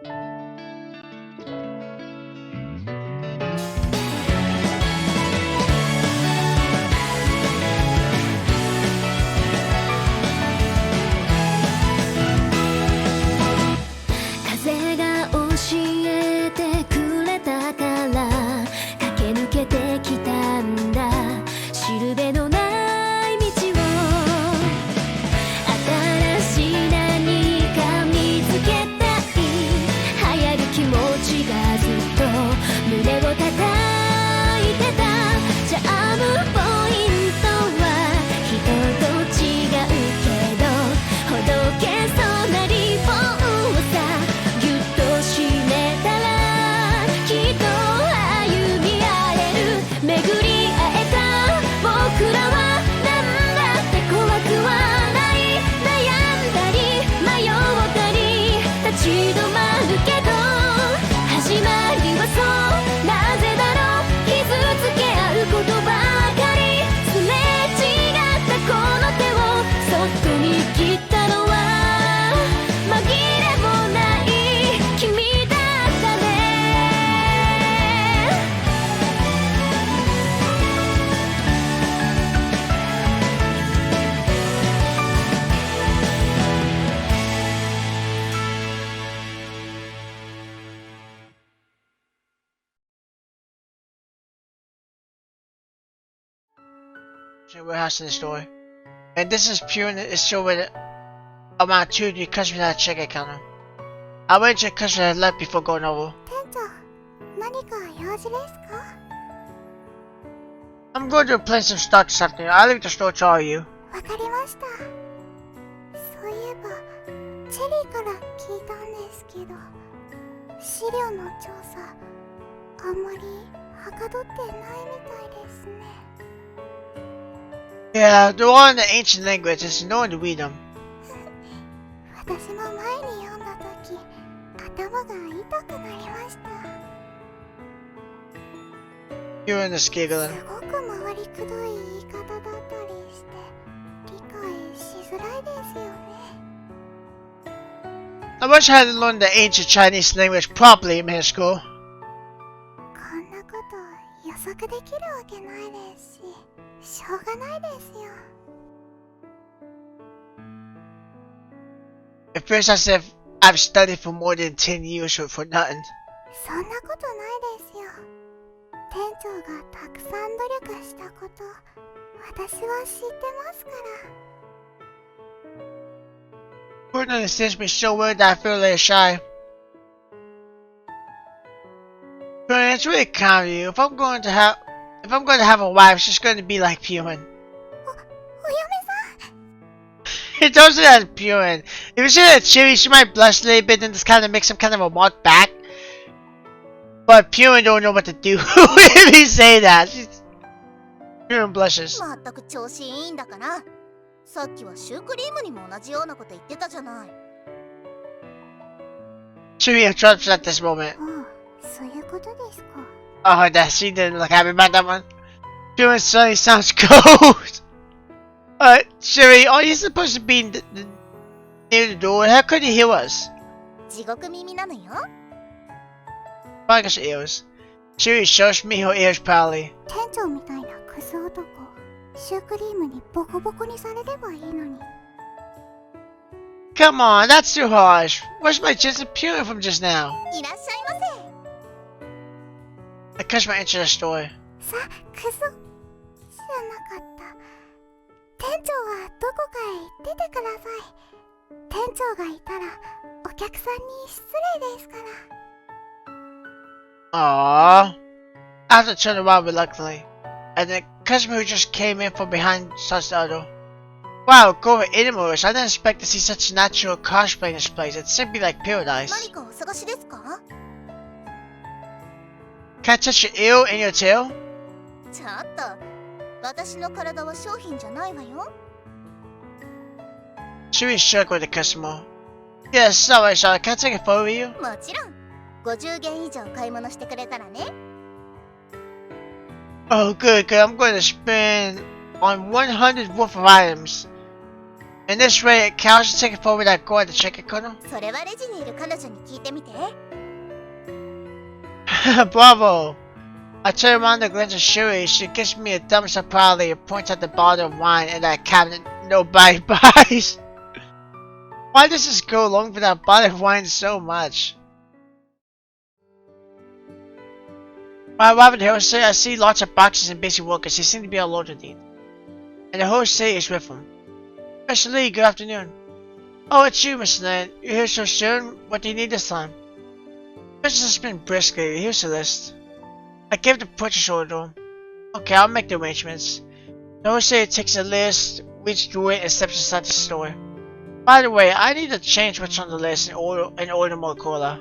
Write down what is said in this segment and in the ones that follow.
風が教えてくれたから駆け抜けてきたんだ。しるべのない道を新しい何か見つけたい。流行る気持ちがずっと胸を叩いてた。チャームポイントは人と違うけどほどけそうなリボンさ。ぎゅっと締めたらきっと歩み合える。巡り会えた僕らはなんだって怖くはない。悩んだり迷ったり立ち止まるけど始まりはそうなぜだろう。傷つけ合うことばかり。すれ違ったこの手をそっと握ったのは紛れもない君だったね。Warehouse in the store. And this is pure and it's showing amount 2 to customer that check account. I wait till customer had left before going over. 店長、何か用事ですか？ I'm going to replace some stock this afternoon. I'll leave the store to all you. わかりました。そういえば、チェリーから聞いたんですけど、資料の調査、あんまりはかどってないみたいですね。Yeah, they're all in the ancient language. There's no one to read them. 私も前に読んだ時、頭が痛くなりました。 You're in the す giggling. ごく回りくどい言い方だったりして理解しづらいですよね。 I wish I had learned the ancient Chinese language properly in middle school. こんなこと予測できるわけないですし、しょうがないですよ。 At first I said I've studied for more than 10 years for nothing. そんなことないですよ。店長がたくさん努力したこと、私は知ってますから。 Word understands me so well that I feel a little shy. But it's really kind of you. If I'm going to have a wife, she's going to be like Purin. お嫁さん。 It doesn't as Purin. If you say that Cherry, she might blush a little bit and just kind of make some kind of a mark back. But Purin don't know what to do if he say that. Purin blushes. まったく調子いいんだから。さっきはシュークリームにも同じようなこと言ってたじゃない。 Cherry interrupts at this moment. ああ、そういうことですか。 Oh, that she didn't look happy about that one. Purin suddenly sounds cold. Cherry, are you supposed to be near the door? How could he hear us? 地獄耳なのよ。 I guess ears. Cherry shows me her ears proudly. 店長みたいなクズ男、シュークリームにボコボコにされればいいのに。 Come on, that's too harsh. Where's my chance of Purin from just now? いらっしゃいませ。 The customer entered the store. さ、クズじゃなかった。店長はどこかへ出てください。店長がいたらお客さんに失礼ですから。 Aww. I have to turn around reluctantly. And the customer who just came in from behind starts the other. Wow, go indoors. I didn't expect to see such natural cosplay in this place. It's simply like 何 paradise. かお探しですか？ Can I touch your ear and your tail? ちょっと、私の体は商品じゃないわよ。 Cherry shook with the customer. Yes, sorry, sorry. Can I take a photo of you? もちろん、50元以上買い物してくれたらね。 Oh, good, good. I'm going to spend on 100 worth of items. In this way, can I just take it forward without going to check it, Colonel? それはレジにいる彼女に聞いてみて。 Bravo! I turn around to glance at Shuri. She gives me a thumbs up proudly and points at the bottle of wine in that cabinet nobody buys. Why does this go along with that bottle of wine so much? While arriving at the host, I see lots of boxes and basic workers. They seem to be all over the and the whole city is with them. Mr. Lee, good afternoon. Oh, it's you, Mr. Lin. You're here so soon? What do you need this time? Business has been briskly. Here's the list. I gave the purchase order to him. Okay, I'll make the arrangements. The wholesaler takes the list, reads through it, and steps inside the store. By the way, I need to change what's on the list and order more cola.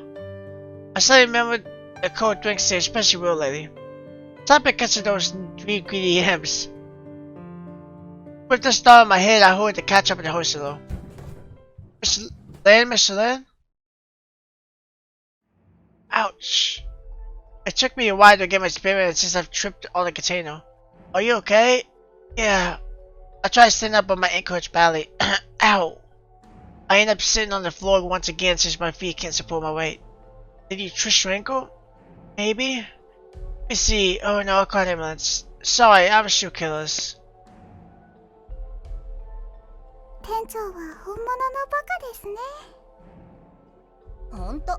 I suddenly remembered the cold drinks there, especially real lady. Stop because of those 3 greedy imps. With this thought in my head, I hurried to catch up with the wholesaler. Mr. Lin? Ouch. It took me a while to get my bearings since I've tripped on the container. Are you okay? Yeah. I tried standing up but my ankle hurts badly. Ow. I end up sitting on the floor once again since my feet can't support my weight. Did you twist your ankle? Maybe? Let me see. Oh no, I called ambulance. Sorry, I was shoe killers. 店長は本物のバカですね。ほんと、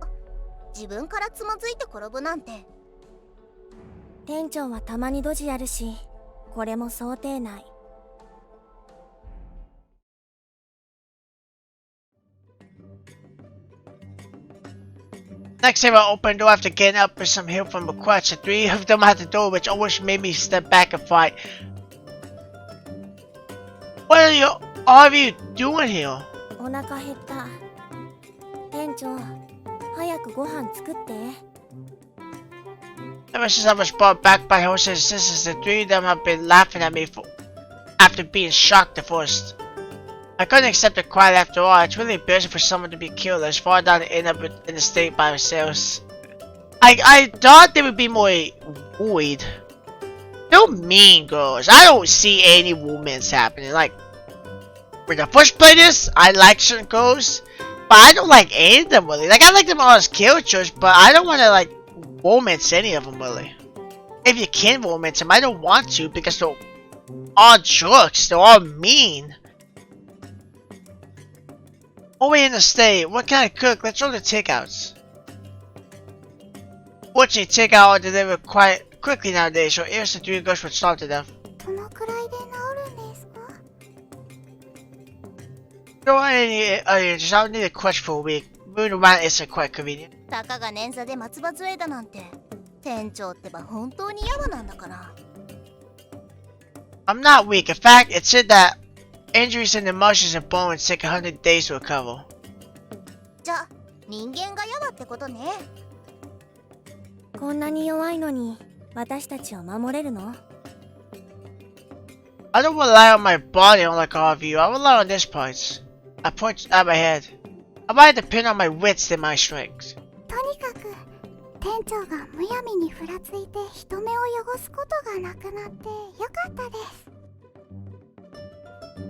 自分からつまずいて転ぶなんて。店長はたまにドジやるし、これも想定内。Next time I opened the door after getting up with some help from the crutch, the 3 of them at the door, which almost made me step back and fight. What are all of you doing here? お腹減った。店長、早くご飯作って。Ever since I was brought back by Jose's sisters, the 3 of them have been laughing at me after being shocked at first. I couldn't accept it quite after all. It's really embarrassing for someone to be killed as far down and end up in the state by themselves. I thought they would be more worried. No mean girls. I don't see any romance happening. Like, with the first play this, I like certain girls, but I don't like any of them really. Like, I like them all as characters, but I don't want to like romance any of them really. If you can romance them, I don't want to because they're all jerks. They're all mean. Oh, we're in the state. What can I cook? Let's order takeouts. Fortunately, takeout or deliver quite quickly nowadays, so here's the 3 girls would starve to death. どのくらいで治るんですか？ Don't want any onions. I don't need a crutch for a week. Moving around isn't quite convenient. たかが捻挫で松葉杖だなんて。店長ってば本当にヤバなんだから。I'm not weak. In fact, it said that injuries in the muscles and bones take 100 days to recover. じゃ、人間がヤバってことね。こんなに弱いのに、私たちを守れるの？ I don't rely on my body unlike all of you. I rely on this part. I point at my head. I might depend on my wits than my strength. とにかく店長がむやみにふらついて人目を汚すことがなくなってよかったです。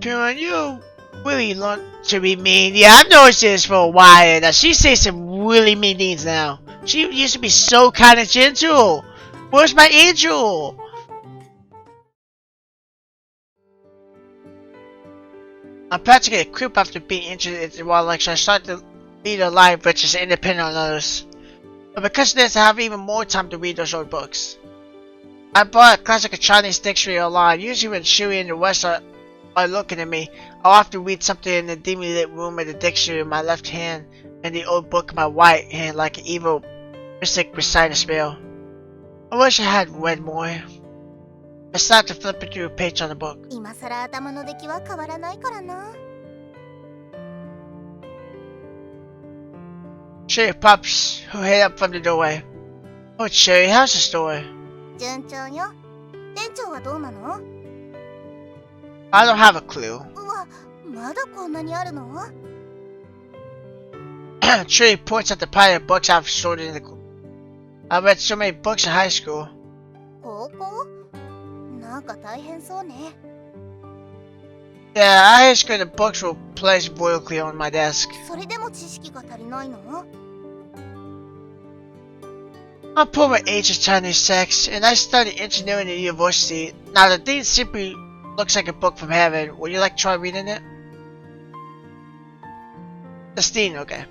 Pyun, you really learned to be mean. Yeah, I've noticed this for a while. Now she says some really mean things now. She used to be so kind and gentle. Where's my angel? I'm practically a creep after being injured in while lecture. I started to lead a life which is independent on others. But because of this, I have even more time to read those old books. I bought a classic Chinese dictionary online. Usually when Shuri and the West are looking at me, I'll often read something in the dimly lit room with the dictionary in my left hand and the old book in my right hand like an evil mystic reciting a spell. I wish I had read more. I started to flip through a page on the book. 今さら頭の出来は変わらないからな。Cherry pops who head up from the doorway. Oh, Cherry, how's the story? 順調よ。店長はどうなの？ I don't have a clue. うわ、まだこんなにあるの？ Cherry points at the pile of books I've stored in the. I read so many books in high school. 高校？なんか大変そうね。Yeah, I just got the books were placed vertically on my desk. それでも知識が足りないの？ I pulled my ancient Chinese text, and I studied engineering at university. Now the thing simply looks like a book from heaven. Would you like to try reading it? Justine, okay.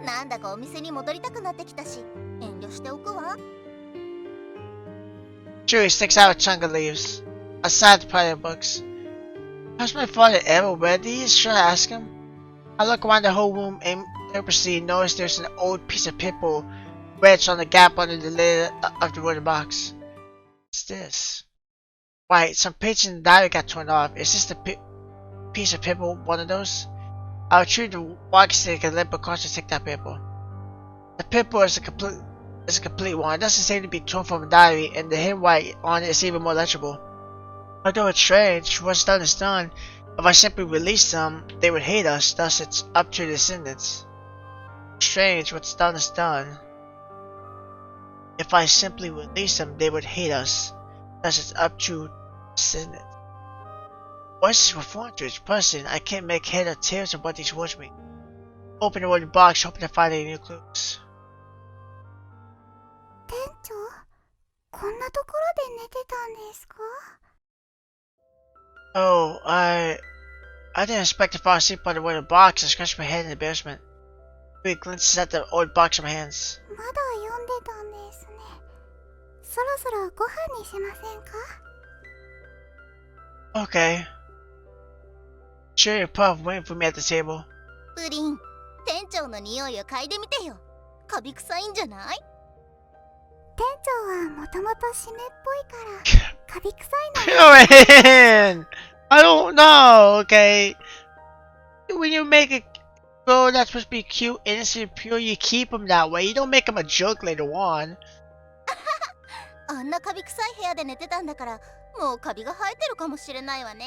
なんだかお店に戻りたくなってきたし、遠慮しておくわ。Chewie sticks out a chunk of leaves. Aside the pile of books. Has my father ever read these? Should I ask him? I look around the whole room and purposely notice there's an old piece of paper wedged on the gap under the lid of the wooden box. What's this? Right, some pages in the diary got torn off. Is this the piece of paper one of those? I retrieved the walking stick and limp across to take that paper. The paper is a complete one. It doesn't seem to be torn from a diary, and the handwriting on it is even more legible. Although it's strange, what's done is done. If I simply release them, they would hate us, thus it's up to the descendants. Strange, what's done is done. If I simply release them, they would hate us, thus it's up to descendants. Voices referring to each person. I can't make head or tails of what these words mean. Open the wooden box, hoping to find any new clues. 店長、こんなところで寝てたんですか？ Oh, I didn't expect to fall asleep on the wooden box and scratch my head in embarrassment. He glances at the old box in my hands. まだ読んでたんですね。そろそろご飯にしませんか？ Okay. Chewie and Puff waiting for me at the table. プリン、店長の匂いを嗅いでみてよ。カビ臭いんじゃない？店長はもともと湿っぽいからカビ臭いの。 Man, I don't know, okay? When you make a girl that's supposed to be cute, innocent, pure, you keep them that way. You don't make them a joke later on. あんなカビ臭い部屋で寝てたんだから、もうカビが生えてるかもしれないわね。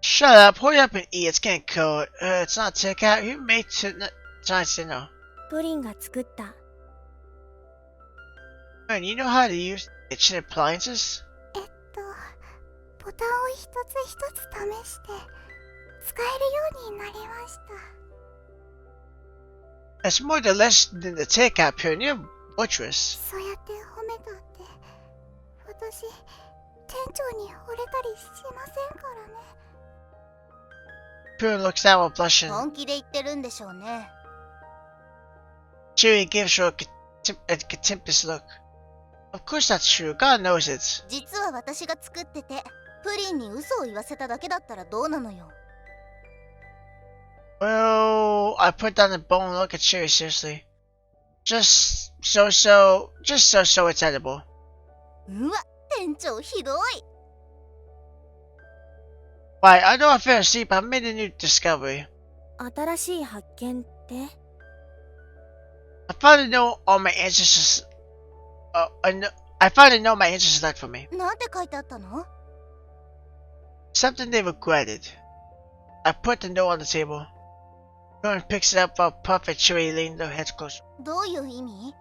Shut up, hurry up and eat. It's getting cold. It's not takeout. You made tonight's dinner. プリンが作った。Man, you know how to use kitchen appliances? ボタンを一つ一つ試して使えるようになりました。 It's more delicious than the takeout, Pure. You're butcherous. そうやって褒めたって私店長に惚れたりしませんからね。 Pure looks down while blushing. 本気で言ってるんでしょうね。 Chewie gives her a contemptuous look. Of course that's true. God knows it. 実は私が作ってて、プリンに嘘を言わせただけだったらどうなのよ。Well, I put down the bone and look at Chewie seriously. Just so it's edible. うわ、店長ひどい。Right, I know I fell asleep, but I made a new discovery. 新しい発見って？ I finally know all my ancestors. I finally know my ancestors left for me. なんて書いてあったの？ Something they regretted. I put the note on the table. Lauren picks it up while Puff and Chewie lean their heads closer. どういう意味？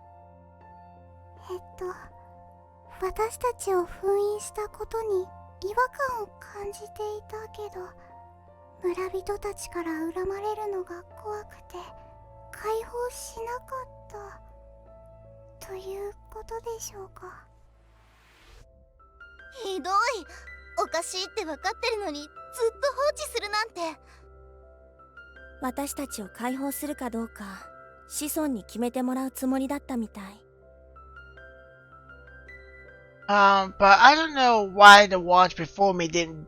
私たちを封印したことに違和感を感じていたけど、村人たちから恨まれるのが怖くて解放しなかったということでしょうか。ひどい。おかしいって分かってるのにずっと放置するなんて。私たちを解放するかどうか子孫に決めてもらうつもりだったみたい。But I don't know why the ones before me didn't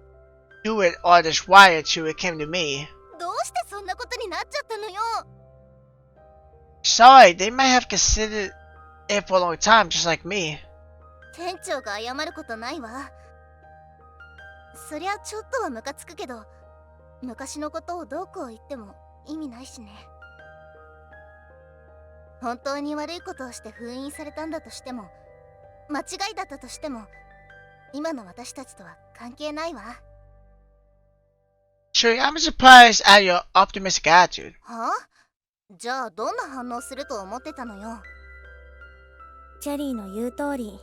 do it or just why to it came to me. どうしてそんなことになっちゃったのよ。 Sorry, they might have considered it for a long time, just like me. 店長が謝ることないわ。そりゃちょっとはムカつくけど、昔のことをどうこう言っても意味ないしね。本当に悪いことをして封印されたんだとしても、間違いだったとしても、今の私たちとは関係ないわ。Sure, I'm surprised at your optimistic attitude. はあ？じゃあどんな反応すると思ってたのよ。チェリーの言う通り、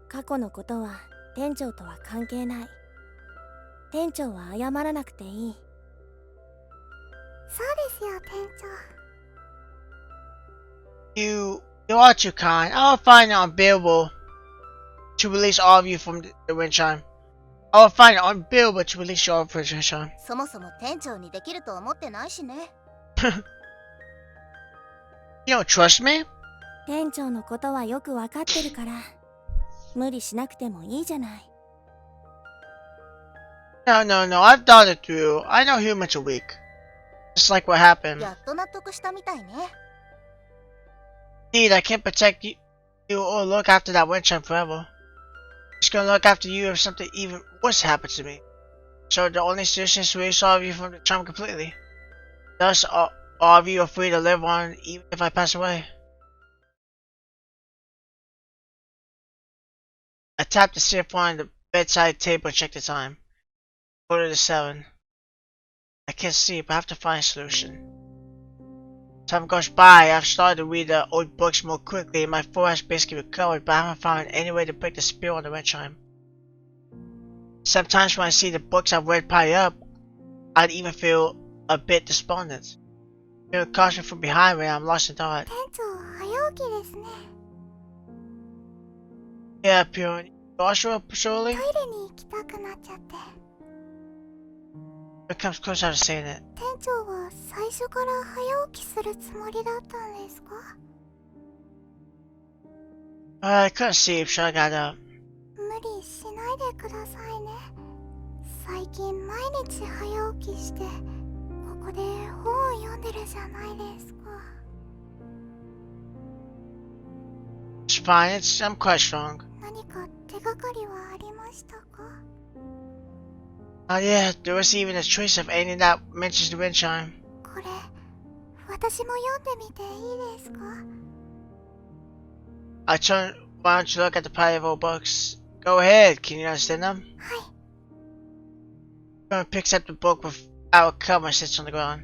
過去のことは店長とは関係ない。店長は謝らなくていい。そうですよ、店長。You are too kind. I will find it unbearable to release all of you from the wind chime. I will find it unbearable to release you all from the wind chime. そもそも店長にできると思ってないしね。You don't trust me? 店長のことはよくわかってるから、無理しなくてもいいじゃない。No, I've thought it through. I know humans are weak. Just like what happened. やっと納得したみたいね。Indeed, I can't protect you or look after that wind chime forever. Just gonna look after you if something even worse happens to me. So the only solution is to release all of you from the chime completely. Thus, all of you are free to live on even if I pass away. I tapped the CF on the bedside table and checked the time. 7:45. I can't sleep, I have to find a solution. Time goes by, I've started to read the old books more quickly and my forehead has basically recovered, but I haven't found any way to break the spell on the wind chime. Sometimes when I see the books I've read pile up, I'd even feel a bit despondent. Feel caution from behind when I'm lost in thought. 店長、早起きですね。 Yeah, Pure. You also up surely? トイレに行きたくなっちゃって。 It comes closer to saying it. 店長は最初から早起きするつもりだったんですか？ I couldn't sleep, so I got up. 無理しないでくださいね。最近毎日早起きして、ここで本を読んでるじゃないですか。 It's fine, I'm quite strong. 何か手がかりはありましたか？ Oh yeah, there was even a trace of anything that mentions the wind chime. これ、私も読んでみていいですか？ I turned around to look at the pile of old books. Go ahead, can you understand them? はい。 Someone picks up the book without a cover and sits on the ground.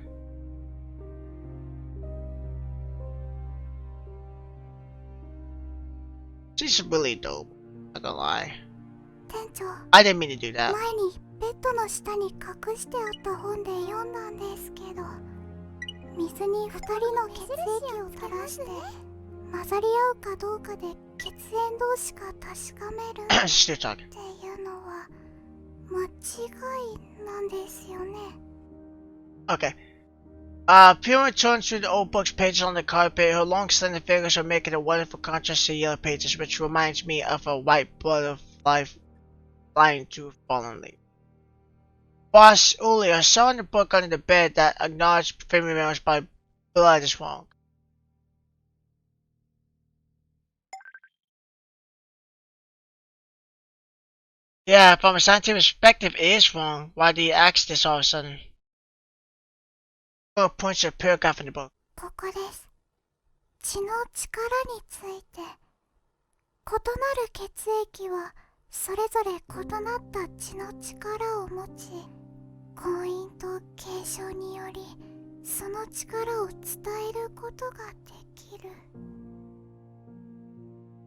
She's really dope, not gonna lie. 店長、 I didn't mean to do that. 前にベッドの下に隠してあった本で読んだんですけど、水に2人の血液を垂らして混ざり合うかどうかで血縁同士が確かめる Still talking. っていうのは間違いなんですよね。 Okay. Puma turns through the old book's pages on the carpet. Her long, slender fingers are making a wonderful contrast to the yellow pages, which reminds me of a white butterfly flying through a fallen leaf. Boss Uli, I saw in the book under the bed that acknowledged family members by blood is wrong. Yeah, from a scientific perspective, it is wrong. Why do you ask this all of a sudden? Points to a paragraph in the book. ここです。血の力について。異なる血液はそれぞれ異なった血の力を持ち、婚姻と継承によりその力を伝えることができる。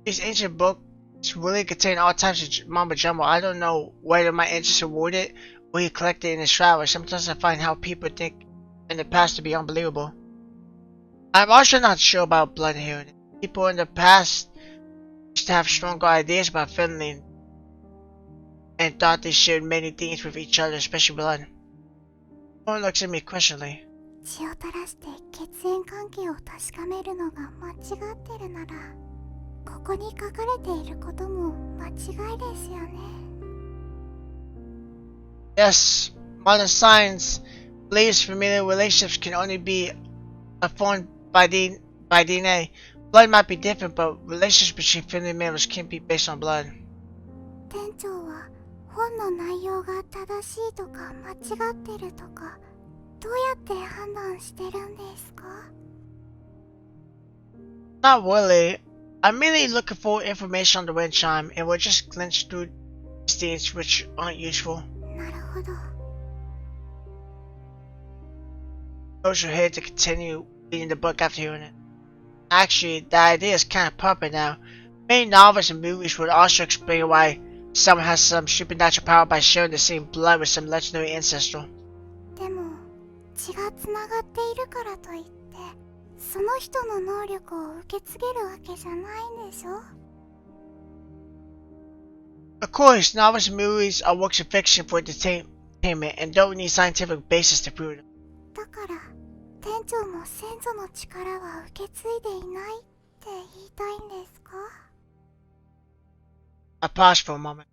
These ancient books really contain all types of mumbo jumbo. I don't know whether my ancestors wrote it or he collected it in his travels. Sometimes I find how people think in the past to be unbelievable. I'm also not sure about blood healing. People in the past used to have stronger ideas about family and thought they shared many things with each other, especially blood. Someone looks at me questioningly. 血を垂らして血縁関係を確かめるのが間違ってるなら、ここに書かれていることも間違いですよね。 Yes, modern science believes familial relationships can only be formed by DNA. Blood might be different, but relationships between family members can't be based on blood. 店長は本の内容が正しいとか間違ってるとか、どうやって判断してるんですか？ Not really. I'm merely looking for information on the wind chime, and we'll just glance through these things which aren't useful. なるほど。 Close your head to continue reading the book after hearing it. Actually, the idea is kind of popular now. Many novels and movies would also explain why someone has some supernatural power by sharing the same blood with some legendary ancestor. でも血がつながっているからといってその人の能力を受け継げるわけじゃないんでしょ。 Of course, novels and movies are works of fiction for entertainment and don't need scientific basis to prove them. だから店長も先祖の力は受け継いでいないって言いたいんですか？ I paused for a moment.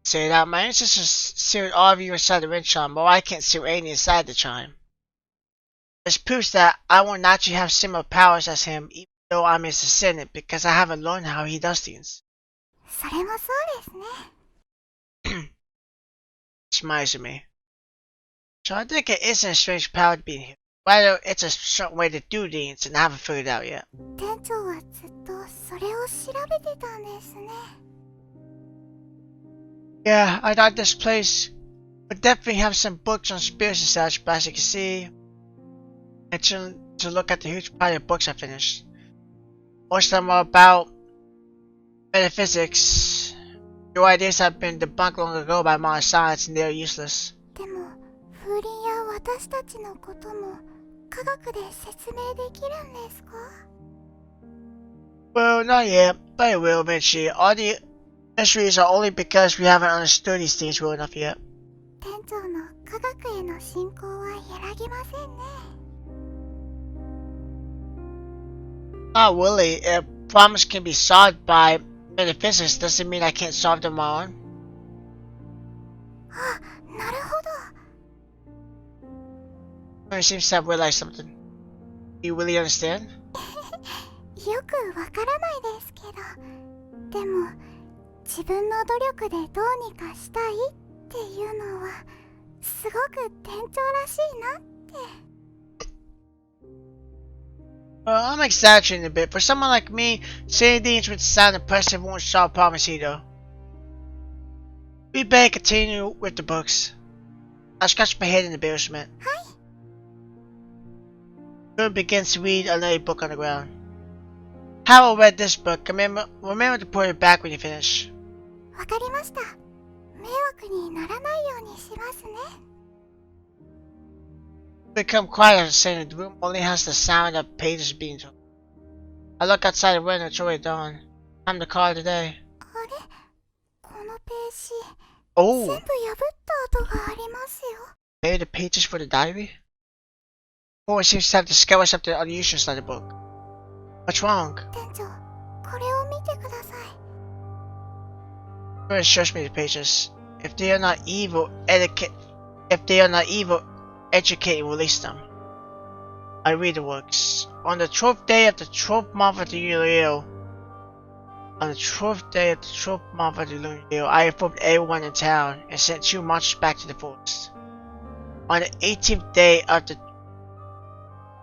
Say that my ancestors seared all of you inside the wind chime, while I can't sear any inside the chime. This proves that I will naturally have similar powers as him, even though I'm his descendant, because I haven't learned how he does things. それもそうですね。 Smiles at me. So I think it isn't a strange power to be here. Rather, it's a certain way to do things, and I haven't figured it out yet. 店長はずっとそれを調べてたんですね。 Yeah, I thought this place would definitely have some books on spirits and such, but as you can see, I turned to look at the huge pile of books I finished. Most of them are about metaphysics. Your ideas have been debunked long ago by modern science and they are useless. でも風鈴や私たちのことも科学で説明できるんですか？ Well, not yet, but it will eventually. All the mysteries are only because we haven't understood these things well enough yet. 店長の科学への信仰は揺らぎませんね。 Not really. If problems can be solved by metaphysics, doesn't mean I can't solve them on my own. あ、なるほど。 It seems to have realized something. Do you really understand? よくわからないですけど、でも自分の努力でどうにかしたいっていうのはすごく店長らしいなって。 Well, I'm exaggerating a bit. For someone like me, saying things would sound impressive won't solve problems either. We better continue with the books. I scratched my head in embarrassment. Bill begins to read another book on the ground. Harold read this book. Remember to put it back when you finish. わかりました。迷惑にならないようにしますね。 Become quiet as a saying the room only has the sound of pages being torn. I look outside the window. It's already dawn. Time to call it a day. あれ、このページ、全 Oh, 部破った跡がありますよ。 maybe the pages for the diary? Oh, it seems to have discovered something unusual inside the book. What's wrong? 店長、これを見てください。 It shows me the pages. If they are not evil, educate and release them. I read the works. On the 12th day of the 12th month of the lunar year, I informed everyone in town and sent 2 monsters back to the forest. On the 18th day of the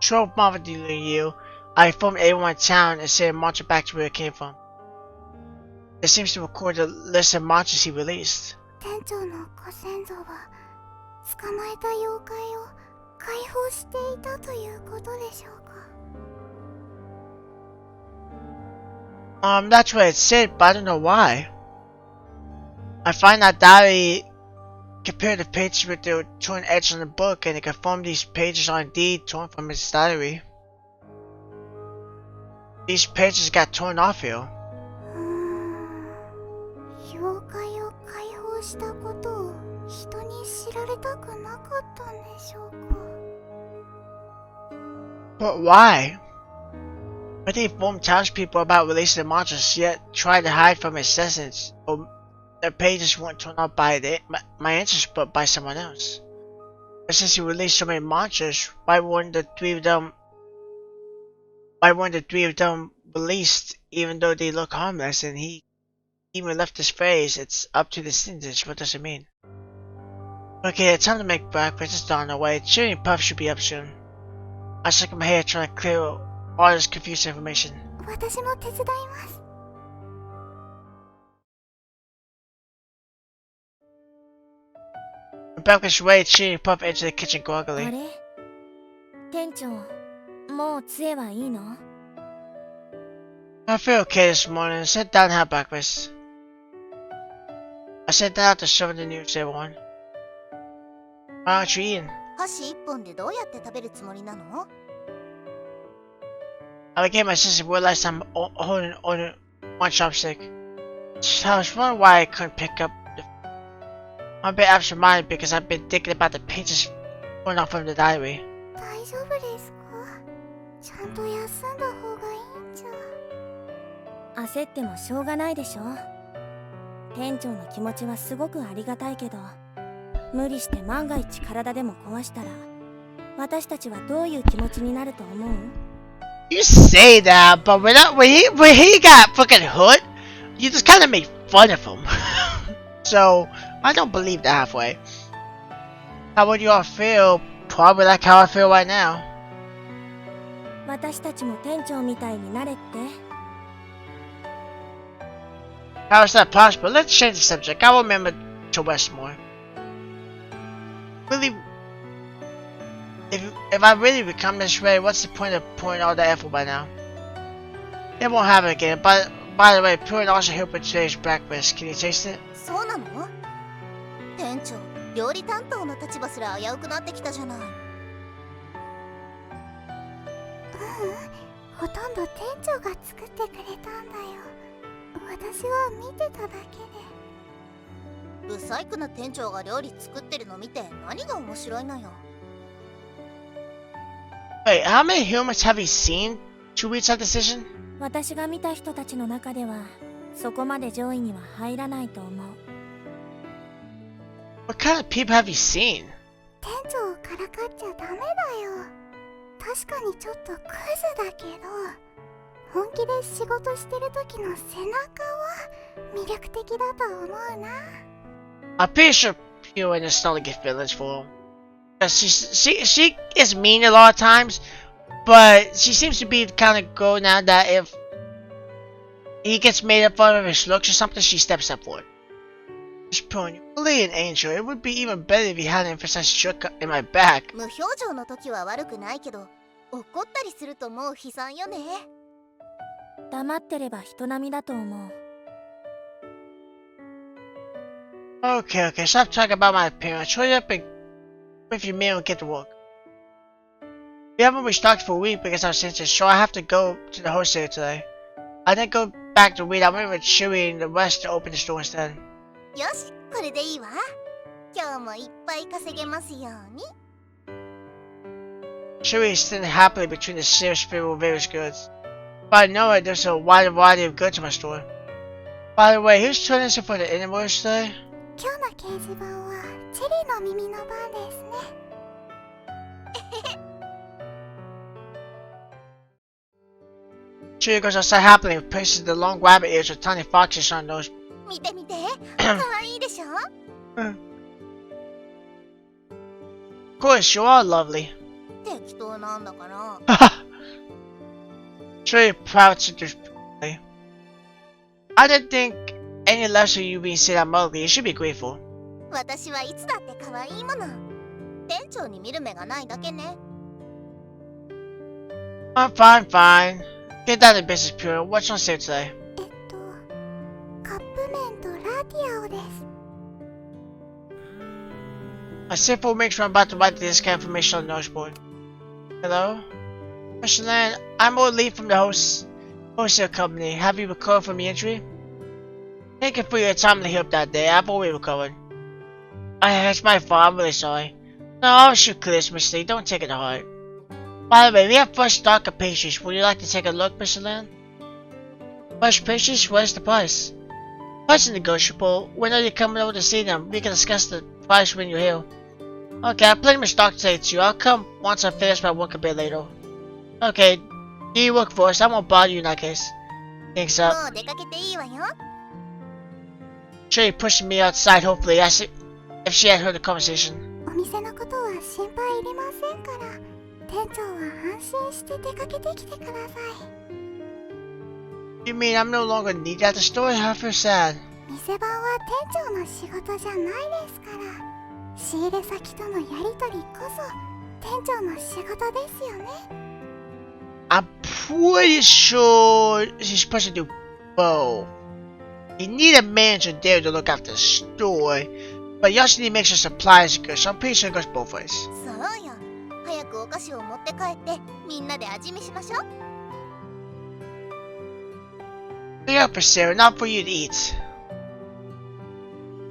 12th month of the lunar year, I informed everyone in town and sent a monster back to where it came from. It seems to record the list of monsters he released. 店長のご先祖は捕まえた妖怪を解放していたということでしょうか。 That's what it said, but I don't know why. I find that diary compared the pages with the torn edges on the book, and it confirmed these pages are indeed torn from his diary. These pages got torn off here. 妖怪を解放したことを人に知られたくなかったんでしょうか。 But why? But they informed townspeople about releasing the monsters, yet tried to hide from his citizens. Or their pages weren't torn off by my ancestors, but by someone else. But since he released so many monsters, why weren't the three of them released, even though they look harmless? And he even left this phrase, "It's up to the citizens." What does it mean? Okay, it's time to make breakfast. It's dawn away. Chili and Puff should be up soon. I shook my head trying to clear all this confusing information. 私も手伝います。 When breakfast was ready, Chili and Puff entered the kitchen あ groggily. れ店長、もう杖はいいの？ I feel okay this morning. Sit down and have breakfast. I sent that out to some of the news everyone. Why aren't you eating? 箸一本でどうやって食べるつもりなの？ I gave my sister one last time holding one chopstick. I was wondering why I couldn't pick up the... I'm a bit absent-minded because I've been thinking about the pages going off from the diary. 大丈夫ですか？ちゃんと休んだ方がいいんじゃ。焦ってもしょうがないでしょ。店長の気持ちはすごくありがたいけど、無理して万が一体でも壊したら、私たちはどういう気持ちになると思う？ You say that, but when he got fucking hood, you just kind of made fun of him. So, I don't believe that halfway. How would you all feel? Probably like how I feel right now. 私たちも店長みたいになれって。 How is that possible? Let's change the subject. I will remember to rest more. Really, if I really become this way, what's the point of pouring all that effort by now? It won't happen again. By the way, Pruitt also helped with today's breakfast. Can you taste it? そうなの？店長、料理担当の立場すら危うくなってきたじゃない。ほとんど店長が作ってくれたんだよ。私は見てただけで。ブサイクな店長が料理作ってるの見て何が面白いのよ。Wait, how many humans have you seen to reach that decision? 私が見た人たちの中では、そこまで上位には入らないと思う。What kind of people have you seen? 店長をからかっちゃダメだよ。確かにちょっとクズだけど、本気で仕事してる時の背中は魅力的だと思うな。I'm pretty sure Pruitt is starting to get feelings for him. She is mean a lot of times, but she seems to be the kind of girl now that if he gets made up fun of his looks or something, she steps up for it. Miss Pruitt, you're really an angel. It would be even better if you hadn't emphasized shortcut in my back. 無表情の時は悪くないけど、怒ったりするともう悲惨よね。黙ってれば人並みだと思う。Okay, stop talking about my appearance. Hurry up and with your meal and get to work. We haven't restocked for a week because our census, so I have to go to the wholesaler today. I then go back to read. I went with Chewie and the rest to open the store instead. よし、これでいいわ。今日もいっぱい稼げますように。Chewie is sitting happily between the serious filled with various goods. But I know it, there's a wide variety of goods in my store. By the way, who's turning this in for the invoice today? 今日の掲示板はチェリーの耳の番ですね。Chewie goes outside happily and places the long rabbit ears with tiny foxes on those. 見て見て、可愛いでしょ？ Of course, you are lovely. 適当なんだから。Chewie pouts into his play. I didn't think any less of you being said I'm ugly. You should be grateful. 私はいつだって可愛いもの。店長に見る目がないだけね。I'm fine. Get down to business, Pruitt. What's on sale today? カップ麺とラティアオです。A simple mix I'm about to write the discount information on the notice board. Hello? Mr. Land, I'm on leave from the wholesale company. Have you recovered from the injury? Thank you for your timely help that day. I've already recovered. It's my fault. I'm really sorry. No, I'll shoot this, Mr. Lee. Don't take it to heart. By the way, we have fresh stock of pastries. Would you like to take a look, Mr. Land? Fresh pastries? What is the price? Price is negotiable. Whenever you're coming over to see them, we can discuss the price when you're here. Okay, I have plenty of stock to take to you. I'll come once I finish my work a bit later. Okay, do you work for us? I won't bother you in that case. Thanks up. もう出かけていいわよ。 Chewie pushing me outside, hopefully, asked if she had heard the conversation. お店のことは心配いりませんから、店長は安心して出かけてきてください。You mean I'm no longer needed at the store? How feel sad. 店番は店長の仕事じゃないですから、仕入れ先とのやりとりこそ店長の仕事ですよね。I'm pretty sure she's supposed to do both. You need a manager there to look after the store, but you also need to make sure supplies are good, so I'm pretty sure it goes both ways. そうよ。早くお菓子を持って帰ってみんなで味見しましょう。 Yeah, for Sarah, not for you to eat.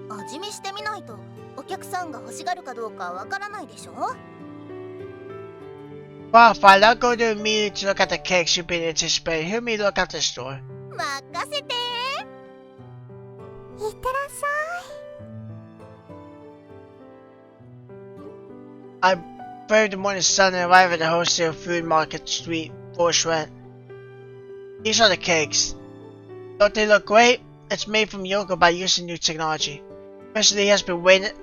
味見してみないとお客さんが欲しがるかどうかわからないでしょ。 Well, fine, I'll go to immediately to look at the cakes you've been anticipating. Hear me look at the store. 任せて。いってらっしゃい。 I braved the morning sun and arrived at the wholesale food market street for rent. These are the cakes. Don't they look great? It's made from yogurt by using new technology. Mr. Lee has been waiting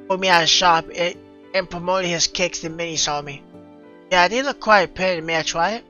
for me at his shop and promoting his cakes the minute he saw me. Yeah, they look quite pretty. May I try it?